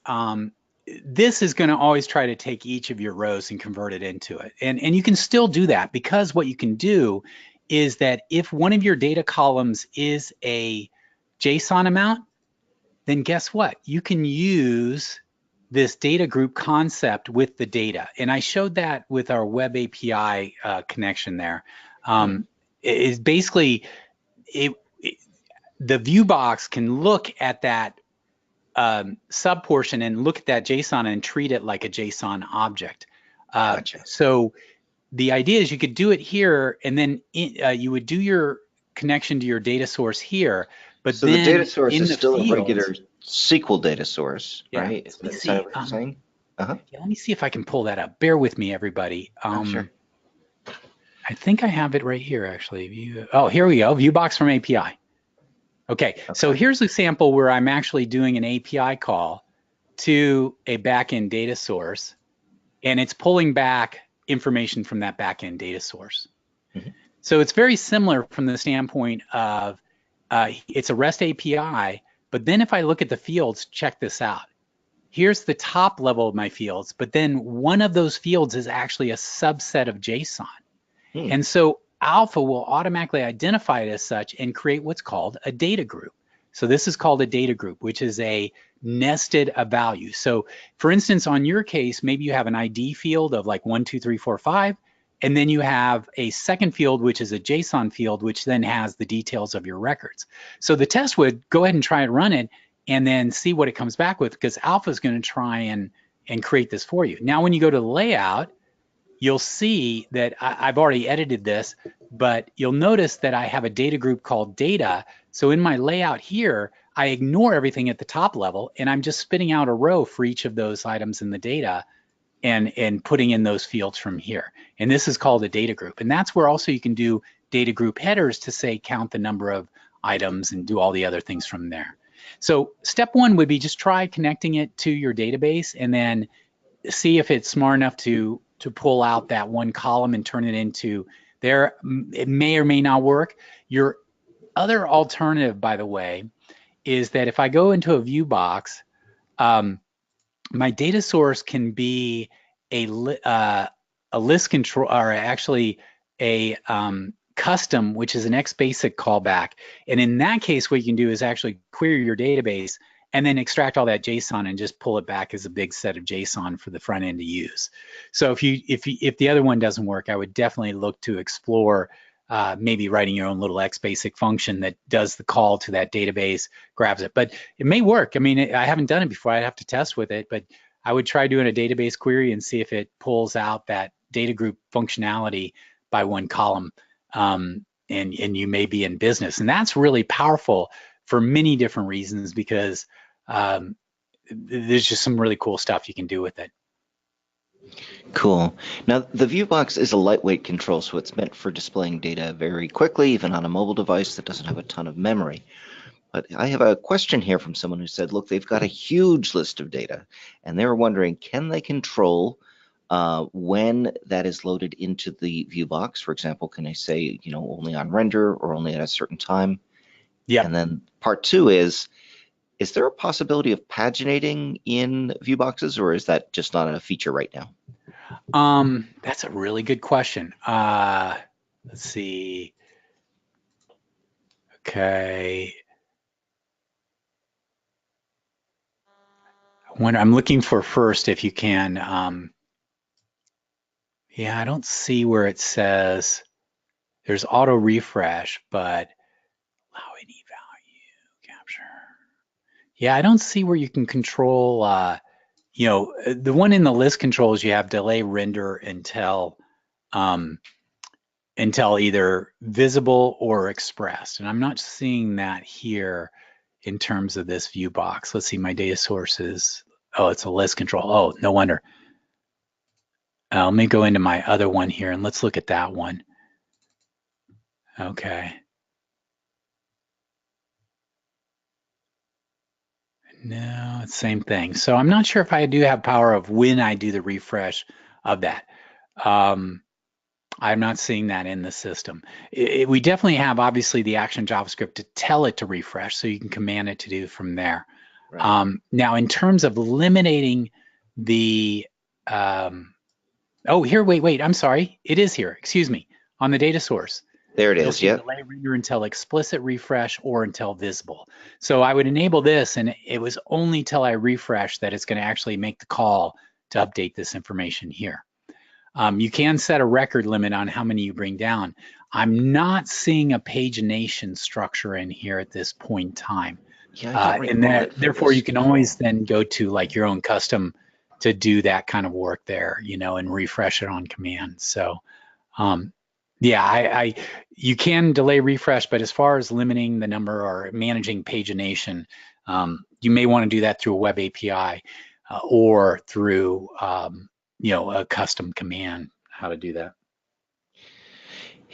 B: this is going to always try to take each of your rows and convert it into it, and you can still do that because what you can do is that if one of your data columns is a JSON amount, then guess what? You can use this data group concept with the data. And I showed that with our web API connection there. It's basically, the ViewBox can look at that sub portion and look at that JSON and treat it like a JSON object.
A: Gotcha.
B: So the idea is you could do it here, and then you would do your connection to your data source here. But
A: so
B: then
A: the data source is still
B: fields,
A: a regular SQL data source, right? Is that what you're saying?
B: Yeah, let me see if I can pull that up. Bear with me, everybody.
A: Sure.
B: I think I have it right here, actually. Here we go. ViewBox from API. Okay, so here's a sample where I'm actually doing an API call to a backend data source, and it's pulling back information from that backend data source. So it's very similar from the standpoint of it's a REST API, but then if I look at the fields, check this out. here's the top level of my fields, but then one of those fields is actually a subset of JSON. And so Alpha will automatically identify it as such and create what's called a data group. So this is called a data group, which is a nested of values. So for instance, on your case, maybe you have an ID field of like 1, 2, 3, 4, 5, and then you have a second field, which is a JSON field, which then has the details of your records. So the test would go ahead and try and run it and then see what it comes back with, because Alpha is going to try and create this for you. Now, when you go to the layout, you'll see that I've already edited this, but you'll notice that I have a data group called data. So in my layout here, I ignore everything at the top level, and I'm just spitting out a row for each of those items in the data and putting in those fields from here. And this is called a data group. And that's where also you can do data group headers to say count the number of items and do all the other things from there. So step one would be just try connecting it to your database and then see if it's smart enough to pull out that one column and turn it into there. It may or may not work. Your other alternative, by the way, is that if I go into a ViewBox, my data source can be a list control, or actually a custom, which is an XBasic callback. And in that case, what you can do is actually query your database and then extract all that JSON and just pull it back as a big set of JSON for the front end to use. So if the other one doesn't work, I would definitely look to explore maybe writing your own little XBasic function that does the call to that database, grabs it. But it may work. I mean, I haven't done it before. I'd have to test with it, but I would try doing a database query and see if it pulls out that data group functionality by one column, and you may be in business. And that's really powerful for many different reasons, because there's just some really cool stuff you can do with it.
A: Cool. Now, the ViewBox is a lightweight control, so it's meant for displaying data very quickly, even on a mobile device that doesn't have a ton of memory. But I have a question here from someone who said, look, they've got a huge list of data, and they're wondering, can they control when that is loaded into the ViewBox? For example, can they say, only on render or only at a certain time?
B: Yeah.
A: And then part two is there a possibility of paginating in ViewBoxes, or is that just not a feature right now?
B: That's a really good question. Let's see. Okay. When I'm looking for first, if you can, yeah, I don't see where it says there's auto refresh, but allow any value capture. Yeah, I don't see where you can control, the one in the list controls, you have delay render until either visible or expressed. And I'm not seeing that here in terms of this view box. Let's see, my data sources. Oh, it's a list control. Oh, no wonder. Let me go into my other one here and let's look at that one. Okay. No, it's the same thing. So I'm not sure if I do have power of when I do the refresh of that. I'm not seeing that in the system. We definitely have, obviously, the action JavaScript to tell it to refresh, so you can command it to do from there. Right. Now, in terms of eliminating the, oh, here, wait, I'm sorry. It is here, excuse me, on the data source.
A: There it is, yeah.
B: Delay render until explicit refresh or until visible. So I would enable this, and it was only till I refresh that it's going to actually make the call to update this information here. You can set a record limit on how many you bring down. I'm not seeing a pagination structure in here at this point in time. Yeah, and that, therefore, you can always then go to like your own custom to do that kind of work there, and refresh it on command. So, yeah, you can delay refresh, but as far as limiting the number or managing pagination, you may want to do that through a web API or through a custom command, how to do that.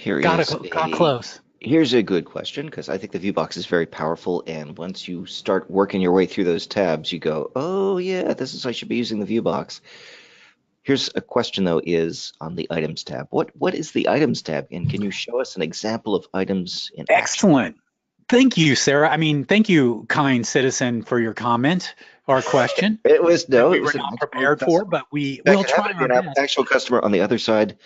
B: Got close.
A: Here's a good question, because I think the ViewBox is very powerful, and once you start working your way through those tabs, you go, oh yeah, I should be using the ViewBox. Here's a question, though, is on the Items tab. What is the Items tab, and can you show us an example of items in action?
B: Excellent. Thank you, Sarah. I mean, thank you, kind citizen, for your comment. or question
A: It was
B: that
A: no,
B: we
A: it
B: were
A: was an
B: not
A: actual
B: prepared for,
A: customer.
B: but we
A: That
B: will
A: could
B: try
A: happen to be
B: our
A: an
B: best.
A: actual customer on the other side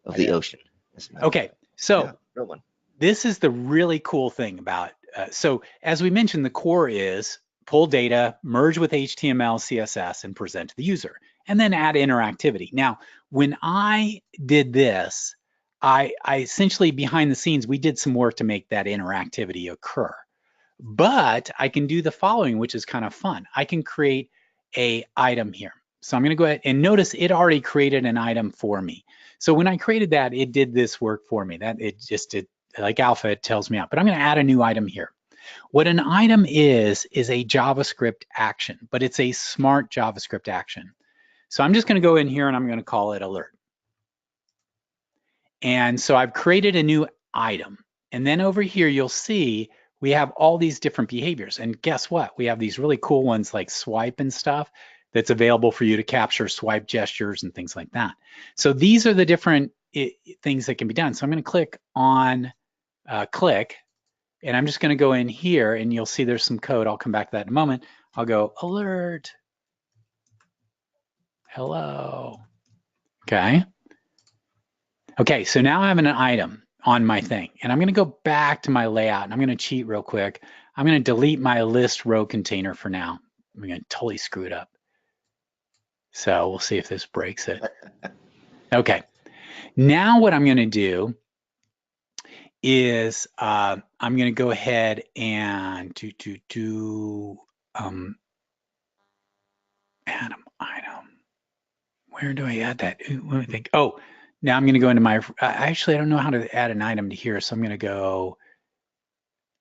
A: of the ocean. As a matter of
B: Okay,
A: fact. Yeah,
B: so
A: real one.
B: this is the really cool thing about, so as we mentioned, the core is pull data, merge with HTML, CSS, and present to the user, and then add interactivity. Now, when I did this, I essentially, behind the scenes, we did some work to make that interactivity occur. But I can do the following, which is kind of fun. I can create a item here. So I'm going to go ahead and notice it already created an item for me. So when I created that, it did this work for me. That it just did, like alpha, it tells me out. But I'm going to add a new item here. What an item is a JavaScript action, but it's a smart JavaScript action. So I'm just going to go in here and I'm going to call it alert. And so I've created a new item. And then over here, you'll see we have all these different behaviors. And guess what? We have these really cool ones like swipe and stuff that's available for you to capture swipe gestures and things like that. So these are the different things that can be done. So I'm going to click on click, and I'm just going to go in here and you'll see there's some code. I'll come back to that in a moment. I'll go alert. Hello. Okay. Okay, so now I have an item on my thing, and I'm going to go back to my layout, and I'm going to cheat real quick. I'm going to delete my list row container for now. I'm going to totally screw it up. So we'll see if this breaks it. Okay, now what I'm going to do is I'm going to go ahead and add an item. Where do I add that? Let me think. Oh, now I'm going to go into my, actually, I don't know how to add an item to here, so I'm going to go,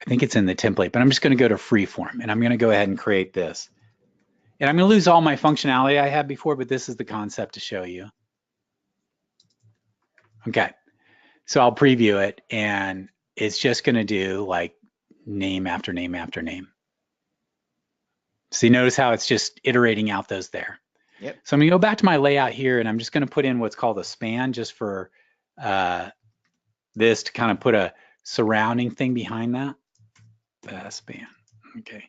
B: I think it's in the template, but I'm just going to go to freeform, and I'm going to go ahead and create this. And I'm going to lose all my functionality I had before, but this is the concept to show you. Okay, so I'll preview it, and it's just going to do like name after name after name. So you notice how it's just iterating out those there.
A: Yep.
B: So I'm going to go back to my layout here, and I'm just going to put in what's called a span just for this to kind of put a surrounding thing behind that. Span. Okay.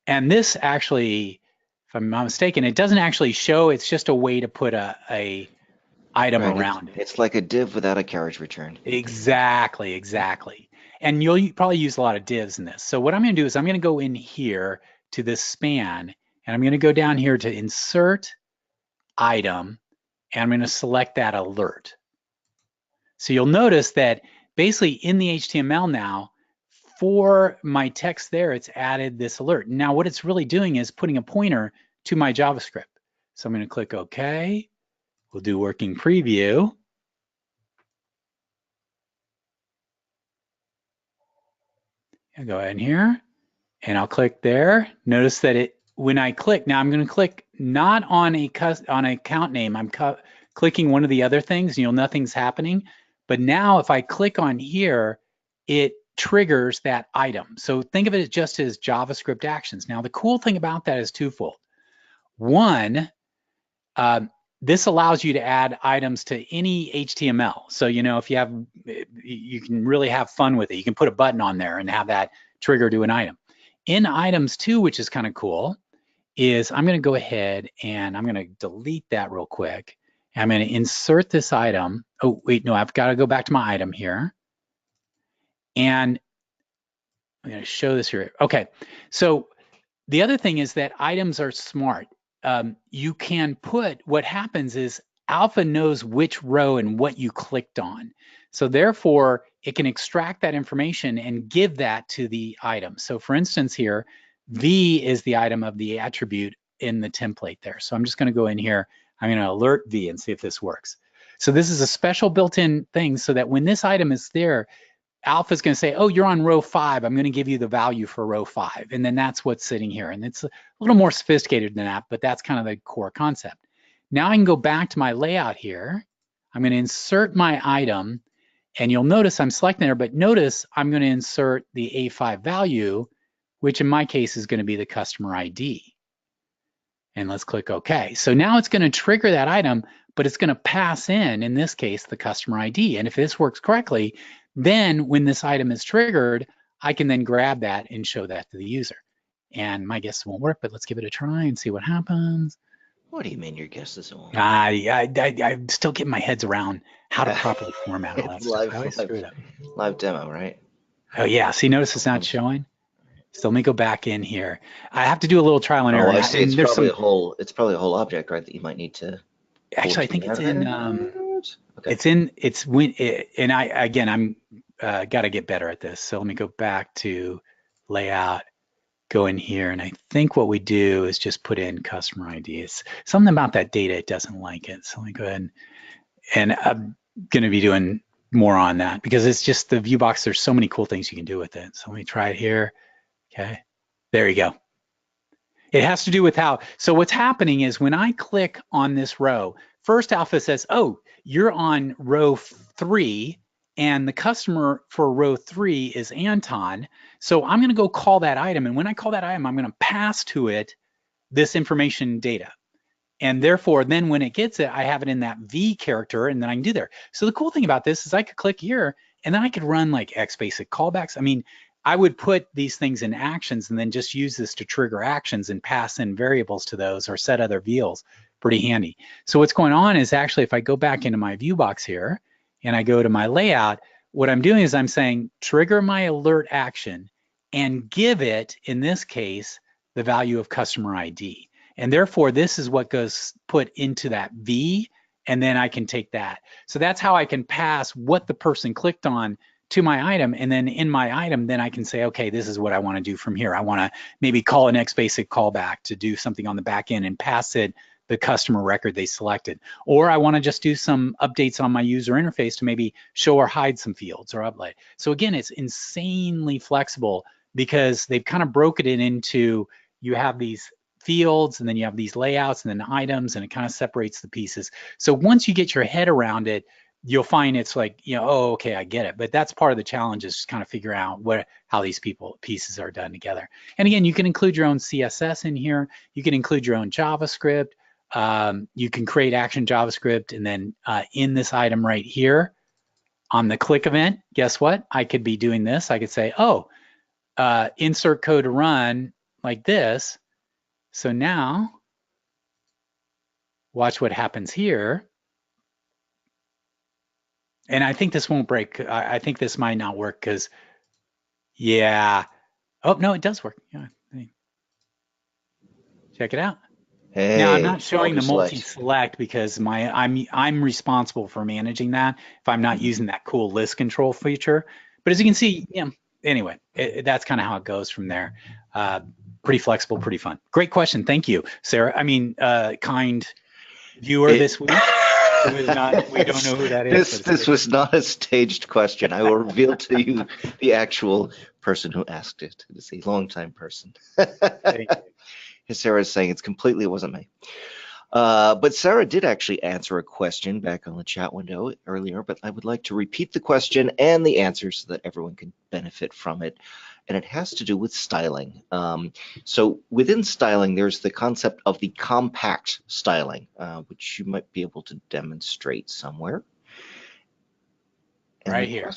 B: And this actually, if I'm not mistaken, it doesn't actually show. It's just a way to put a item around it.
A: It's like a div without a carriage return.
B: Exactly, exactly. And you'll probably use a lot of divs in this. So what I'm going to do is I'm going to go in here to this span, and I'm going to go down here to insert item, and I'm going to select that alert. So you'll notice that basically in the HTML now, for my text there, it's added this alert. Now what it's really doing is putting a pointer to my JavaScript. So I'm going to click OK. We'll do working preview. I'll go ahead in here and I'll click there. Notice that when I click, now I'm going to click not on an account name. I'm clicking one of the other things. Nothing's happening. But now if I click on here, it triggers that item. So think of it just as JavaScript actions. Now the cool thing about that is twofold. One, this allows you to add items to any HTML. So if you can really have fun with it. You can put a button on there and have that trigger to an item. In items too, which is kind of cool, is I'm going to go ahead and I'm going to delete that real quick. I'm going to insert this item. Oh, wait, no, I've got to go back to my item here. And I'm going to show this here. Okay, so the other thing is that items are smart. You can put, what happens is Alpha knows which row and what you clicked on. So therefore, it can extract that information and give that to the item. So for instance here, V is the item of the attribute in the template there. So I'm just going to go in here. I'm going to alert V and see if this works. So this is a special built-in thing so that when this item is there, Alpha is going to say, oh, you're on row 5. I'm going to give you the value for row 5. And then that's what's sitting here. And it's a little more sophisticated than that, but that's kind of the core concept. Now I can go back to my layout here. I'm going to insert my item. And you'll notice I'm selecting there, but notice I'm going to insert the A5 value, which in my case is going to be the customer ID. And let's click OK. So now it's going to trigger that item, but it's going to pass in this case, the customer ID. And if this works correctly, then when this item is triggered, I can then grab that and show that to the user. And my guess won't work, but let's give it a try and see what happens.
A: What do you mean your guesses won't?
B: I'm still getting my heads around how to properly format all that
A: It's
B: stuff. I always screw it up.
A: live demo, right?
B: Oh yeah, see, notice it's not showing. So let me go back in here. I have to do a little trial and error.
A: Oh, I see.
B: And there's some.
A: It's probably a whole object, right? That you might need to.
B: Actually, I think it's in.
A: Okay.
B: It's when. And I'm got to get better at this. So let me go back to layout. Go in here, and I think what we do is just put in customer ID. It's something about that data, it doesn't like it. So let me go ahead and I'm going to be doing more on that because it's just the ViewBox. There's so many cool things you can do with it. So let me try it here. Okay, there you go. It has to do with how, so what's happening is when I click on this row, first Alpha says, oh, you're on row 3 and the customer for row 3 is Anton. So I'm going to go call that item. And when I call that item, I'm going to pass to it this information data. And therefore, then when it gets it, I have it in that V character and then I can do there. So the cool thing about this is I could click here and then I could run like XBasic callbacks. I mean, I would put these things in actions and then just use this to trigger actions and pass in variables to those or set other VLs. Pretty handy. So what's going on is actually if I go back into my ViewBox here and I go to my layout, what I'm doing is I'm saying trigger my alert action and give it, in this case, the value of customer ID. And therefore, this is what goes put into that V, and then I can take that. So that's how I can pass what the person clicked on to my item, and then in my item, then I can say, okay, this is what I want to do from here. I want to maybe call an XBasic callback to do something on the back end and pass it the customer record they selected. Or I want to just do some updates on my user interface to maybe show or hide some fields or upload. So again, it's insanely flexible because they've kind of broken it into, you have these fields and then you have these layouts and then items, and it kind of separates the pieces. So once you get your head around it, you'll find it's like, oh, okay, I get it. But that's part of the challenge, is just kind of figure out how these pieces are done together. And again, you can include your own CSS in here. You can include your own JavaScript. You can create action JavaScript, and then in this item right here on the click event, guess what? I could be doing this. I could say, oh, insert code to run like this. So now watch what happens here. And I think this won't break. I think this might not work because, yeah. Oh, no, it does work. Yeah. Check it out.
A: Hey,
B: now I'm not showing the multi-select because I'm responsible for managing that if I'm not using that cool list control feature. But as you can see, anyway, that's kind of how it goes from there. Pretty flexible, pretty fun. Great question. Thank you, Sarah. I mean, kind viewer this week. We don't know who that is.
A: This was not a staged question. I will reveal to you the actual person who asked it. It is a longtime person. Sarah is saying it wasn't me. But Sarah did actually answer a question back on the chat window earlier, but I would like to repeat the question and the answer so that everyone can benefit from it. And it has to do with styling. So within styling, there's the concept of the compact styling, which you might be able to demonstrate somewhere. And
B: right here.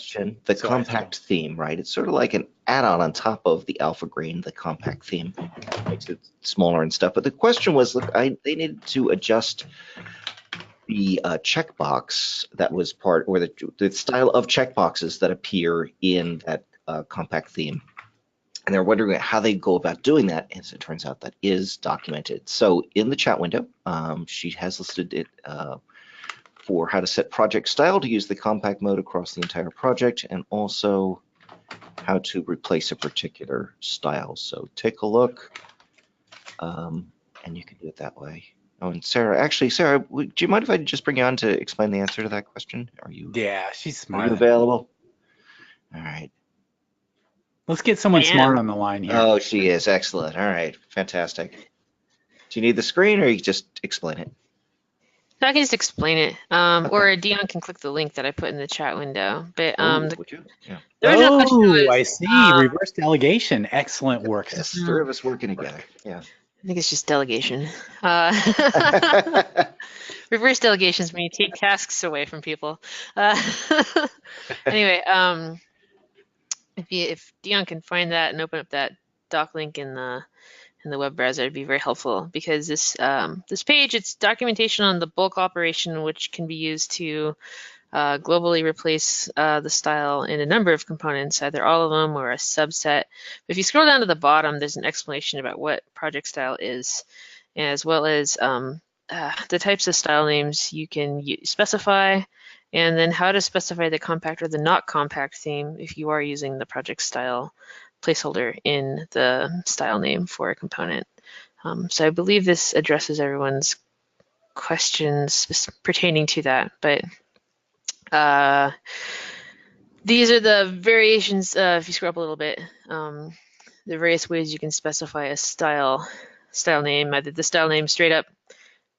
A: The compact theme, right? It's sort of like an add-on on top of the alpha green, the compact theme. Makes it smaller and stuff. But the question was, look, they needed to adjust the checkbox that was part, or the style of checkboxes that appear in that compact theme. And they're wondering how they go about doing that. As it turns out, that is documented. So in the chat window, she has listed it for how to set project style to use the compact mode across the entire project, and also how to replace a particular style. So take a look, and you can do it that way. Oh, and Sarah, do you mind if I just bring you on to explain the answer to that question? Are you?
B: Yeah, she's smart.
A: Are you available? All right.
B: Let's get someone smart on the line here.
A: Oh, she is. Excellent. All right. Fantastic. Do you need the screen, or you just explain it?
C: I can just explain it, okay. Or Dion can click the link that I put in the chat window. But
A: would you? Yeah.
B: I see. Reverse delegation. Excellent work.
A: Yes, three of us working together. Yeah.
C: I think it's just delegation. Reverse delegation is when you take tasks away from people. Anyway, if Dion can find that and open up that doc link in the web browser, it'd be very helpful, because this this page, it's documentation on the bulk operation, which can be used to globally replace the style in a number of components, either all of them or a subset. But if you scroll down to the bottom, there's an explanation about what project style is, as well as the types of style names you can specify, and then how to specify the compact or the not compact theme if you are using the project style placeholder in the style name for a component. So I believe this addresses everyone's questions pertaining to that. But these are the variations, if you scroll up a little bit, the various ways you can specify a style name, either the style name straight up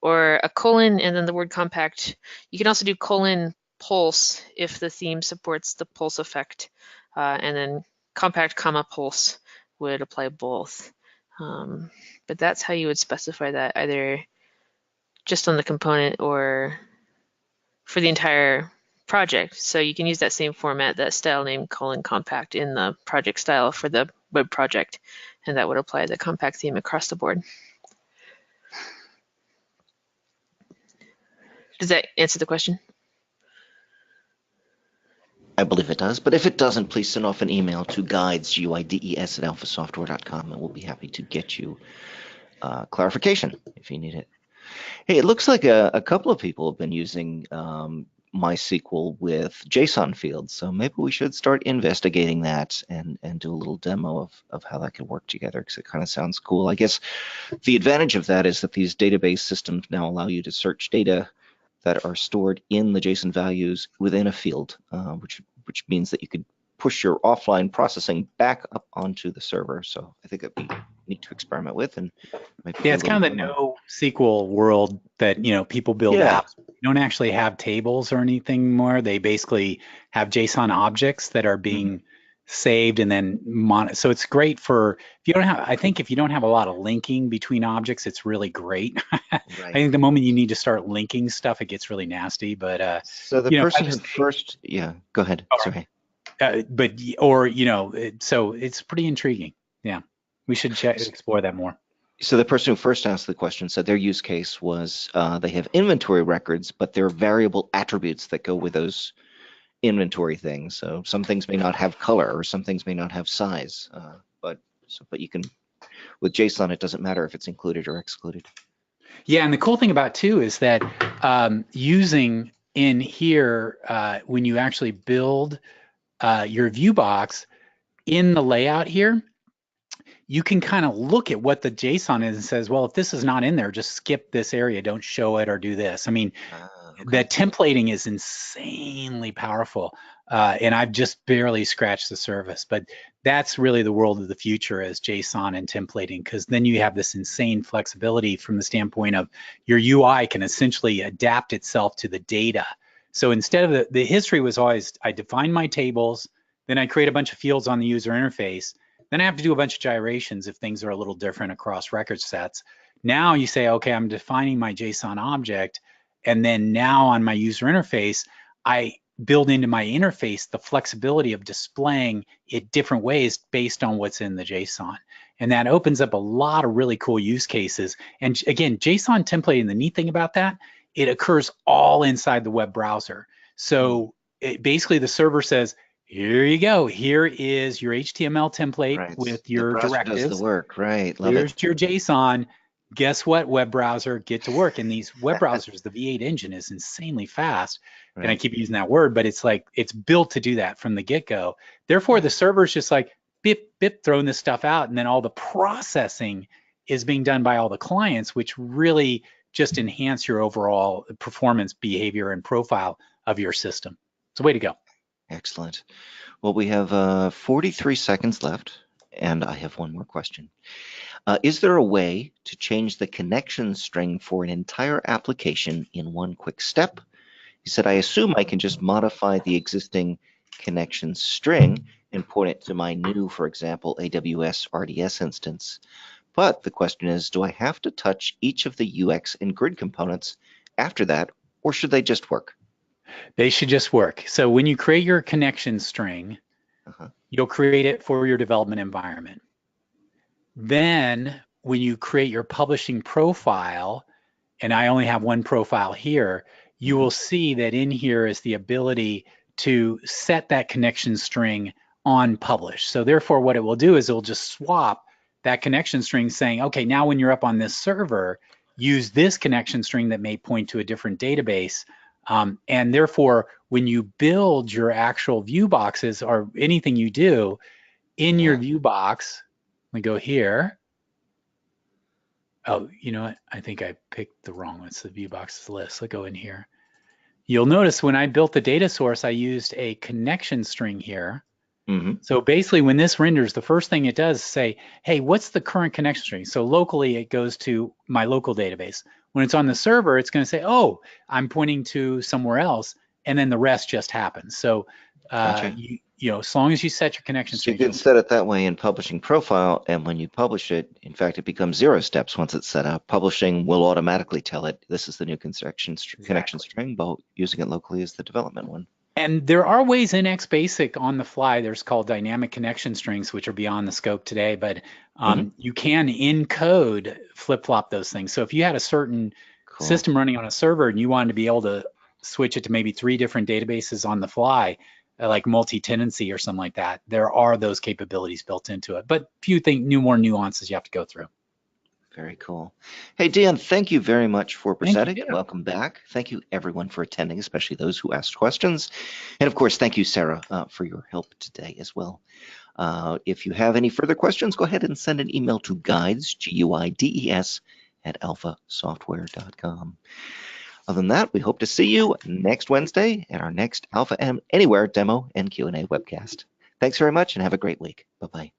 C: or a colon and then the word compact. You can also do colon pulse if the theme supports the pulse effect, and then compact comma pulse would apply both. But that's how you would specify that, either just on the component or for the entire project. So you can use that same format, that style name colon compact, in the project style for the web project, and that would apply the compact theme across the board. Does that answer the question?
A: I believe it does, but if it doesn't, please send off an email to guides@alphasoftware.com, and we'll be happy to get you clarification if you need it. Hey, it looks like a couple of people have been using MySQL with JSON fields, so maybe we should start investigating that and do a little demo of how that can work together, because it kind of sounds cool. I guess the advantage of that is that these database systems now allow you to search data that are stored in the JSON values within a field, which means that you could push your offline processing back up onto the server. So I think it'd be neat to experiment with. And
B: yeah, it's kind of the NoSQL world that, you know, people build apps. You don't actually have tables or anything more. They basically have JSON objects that are being saved and then so it's great for, if you don't have, I think if you don't have a lot of linking between objects, it's really great. I think the moment you need to start linking stuff, it gets really nasty. But
A: so the person who first, go ahead. Sorry.
B: So it's pretty intriguing. Yeah, we should explore that more.
A: So the person who first asked the question said their use case was they have inventory records, but there are variable attributes that go with those inventory things. So some things may not have color, or some things may not have size. But you can, with JSON, it doesn't matter if it's included or excluded.
B: Yeah, and the cool thing about too is that using in here when you actually build your ViewBox in the layout here, you can kind of look at what the JSON is and says, well, if this is not in there, just skip this area, don't show it or do this. I mean, the templating is insanely powerful, and I've just barely scratched the surface, but that's really the world of the future, is JSON and templating, because then you have this insane flexibility from the standpoint of your UI can essentially adapt itself to the data. So instead of the history was always, I define my tables, then I create a bunch of fields on the user interface, then I have to do a bunch of gyrations if things are a little different across record sets. Now you say, okay, I'm defining my JSON object, and then now on my user interface, I build into my interface the flexibility of displaying it different ways based on what's in the JSON. And that opens up a lot of really cool use cases. And again, JSON templating, the neat thing about that, it occurs all inside the web browser. So basically the server says, here you go. Here is your HTML template with your directives.
A: Does the work, right?
B: Here's your JSON. Guess what, web browser, get to work. And these web browsers, the V8 engine is insanely fast. And I keep using that word, but it's like, it's built to do that from the get-go. Therefore, the server's just like, bip, bip, throwing this stuff out. And then all the processing is being done by all the clients, which really just enhance your overall performance, behavior, and profile of your system. It's a way to go.
A: Excellent. Well, we have 43 seconds left, and I have one more question. Is there a way to change the connection string for an entire application in one quick step? He said, I assume I can just modify the existing connection string and point it to my new, for example, AWS RDS instance. But the question is, do I have to touch each of the UX and grid components after that, or should they just work?
B: They should just work. So when you create your connection string, you'll create it for your development environment. then when you create your publishing profile, and I only have one profile here, you will see that in here is the ability to set that connection string on publish. So therefore what it will do is it will just swap that connection string saying, okay, now when you're up on this server, use this connection string that may point to a different database. And therefore, when you build your actual view boxes or anything you do in your view box, we go here. Oh, you know what? I think I picked the wrong one. It's the ViewBox list. Let's go in here. You'll notice when I built the data source, I used a connection string here. So basically, when this renders, the first thing it does is say, hey, what's the current connection string? So locally, it goes to my local database. When it's on the server, it's going to say, oh, I'm pointing to somewhere else, and then the rest just happens. So
A: Gotcha.
B: you know, as long as you set your connection
A: So you
B: string.
A: can set it that way in publishing profile, and when you publish it, in fact, it becomes 0 steps once it's set up. Publishing will automatically tell it this is the new connection string, but using it locally is the development one.
B: And there are ways in XBasic on the fly. There's called dynamic connection strings, which are beyond the scope today, but you can in code flip-flop those things. So if you had a certain system running on a server and you wanted to be able to switch it to maybe 3 different databases on the fly, like multi-tenancy or something like that, there are those capabilities built into it. But few more nuances you have to go through.
A: Very cool. Hey, Dion, thank you very much for presenting.
B: Thank you.
A: Welcome back. Thank you, everyone, for attending, especially those who asked questions. And of course, thank you, Sarah, for your help today as well. If you have any further questions, go ahead and send an email to guides, G-U-I-D-E-S, @alphasoftware.com. Other than that, we hope to see you next Wednesday at our next Alpha Anywhere demo and Q&A webcast. Thanks very much and have a great week. Bye-bye.